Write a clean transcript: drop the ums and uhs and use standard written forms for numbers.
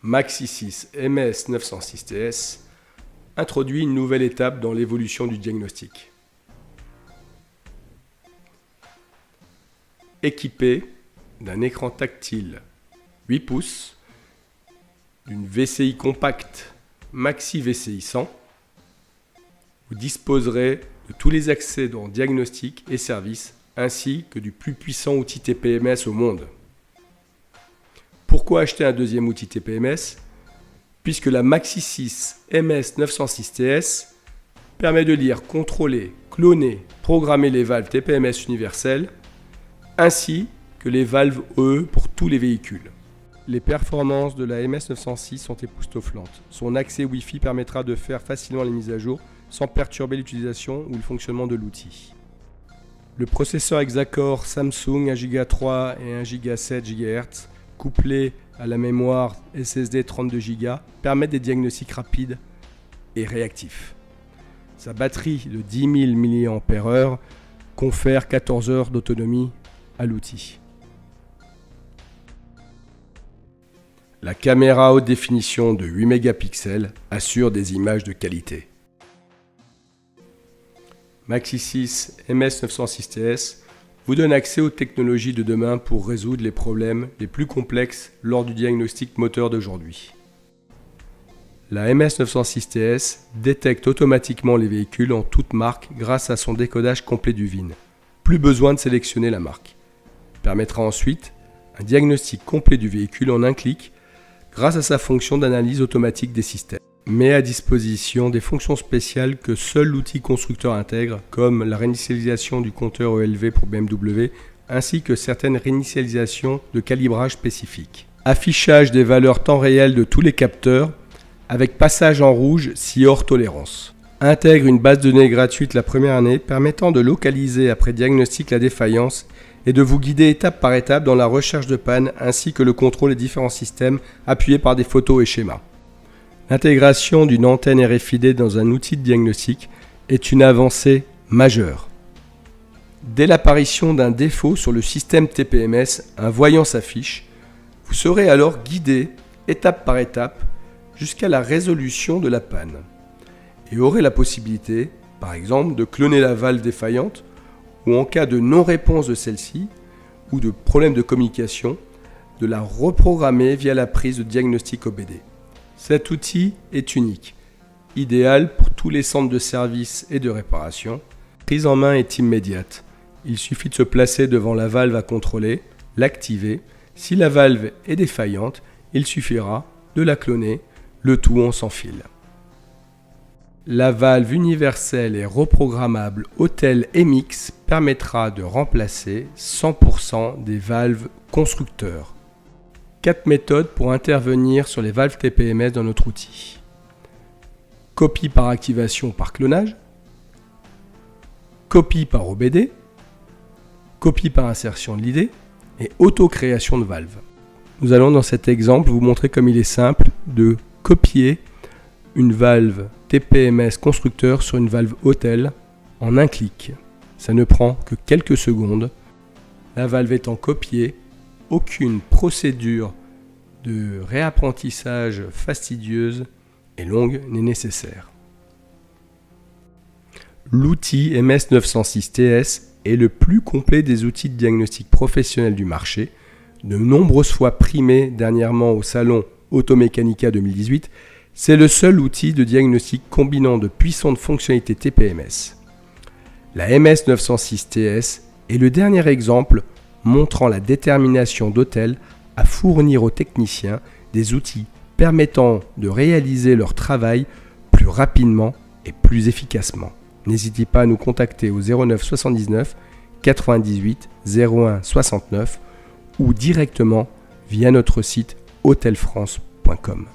Maxi 6 MS 906 TS introduit une nouvelle étape dans l'évolution du diagnostic. Équipé d'un écran tactile 8 pouces, d'une VCI compacte Maxi VCI 100, vous disposerez de tous les accès dans diagnostic et services, ainsi que du plus puissant outil TPMS au monde. Pourquoi acheter un deuxième outil TPMS ? Puisque la Maxi 6 MS 906 TS permet de lire, contrôler, cloner, programmer les valves TPMS universelles, ainsi que les valves OE pour tous les véhicules. Les performances de la MS 906 sont époustouflantes. Son accès Wi-Fi permettra de faire facilement les mises à jour sans perturber l'utilisation ou le fonctionnement de l'outil. Le processeur Hexacore Samsung 1 Go 3 et 1 Go 7 GHz, couplé à la mémoire SSD 32 Go, permettent des diagnostics rapides et réactifs. Sa batterie de 10 000 mAh confère 14 heures d'autonomie à l'outil. La caméra haute définition de 8 mégapixels assure des images de qualité. Maxi 6 MS 906 TS vous donne accès aux technologies de demain pour résoudre les problèmes les plus complexes lors du diagnostic moteur d'aujourd'hui. La MS 906 TS détecte automatiquement les véhicules en toute marque grâce à son décodage complet du VIN. Plus besoin de sélectionner la marque. Permettra ensuite un diagnostic complet du véhicule en un clic grâce à sa fonction d'analyse automatique des systèmes. Met à disposition des fonctions spéciales que seul l'outil constructeur intègre, comme la réinitialisation du compteur ELV pour BMW, ainsi que certaines réinitialisations de calibrage spécifiques. Affichage des valeurs temps réel de tous les capteurs, avec passage en rouge si hors tolérance. Intègre une base de données gratuite la première année, permettant de localiser après diagnostic la défaillance et de vous guider étape par étape dans la recherche de panne, ainsi que le contrôle des différents systèmes appuyés par des photos et schémas. L'intégration d'une antenne RFID dans un outil de diagnostic est une avancée majeure. Dès l'apparition d'un défaut sur le système TPMS, un voyant s'affiche. Vous serez alors guidé étape par étape jusqu'à la résolution de la panne et aurez la possibilité, par exemple, de cloner la valve défaillante ou en cas de non-réponse de celle-ci ou de problème de communication, de la reprogrammer via la prise de diagnostic OBD. Cet outil est unique, idéal pour tous les centres de service et de réparation. Prise en main est immédiate. Il suffit de se placer devant la valve à contrôler, l'activer. Si la valve est défaillante, il suffira de la cloner, le tout en sans fil. La valve universelle et reprogrammable Autel MX permettra de remplacer 100% des valves constructeurs. 4 méthodes pour intervenir sur les valves TPMS dans notre outil. Copie par activation par clonage, copie par OBD, copie par insertion de l'ID et auto-création de valve. Nous allons dans cet exemple vous montrer comme il est simple de copier une valve TPMS constructeur sur une valve Autel en un clic. Ça ne prend que quelques secondes. La valve étant copiée, aucune procédure de réapprentissage fastidieuse et longue n'est nécessaire. L'outil MS 906 TS est le plus complet des outils de diagnostic professionnel du marché, de nombreuses fois primé dernièrement au salon Automechanica 2018. C'est le seul outil de diagnostic combinant de puissantes fonctionnalités TPMS. La MS 906 TS est le dernier exemple montrant la détermination d'Autel à fournir aux techniciens des outils permettant de réaliser leur travail plus rapidement et plus efficacement. N'hésitez pas à nous contacter au 09 79 98 01 69 ou directement via notre site autelfrance.com.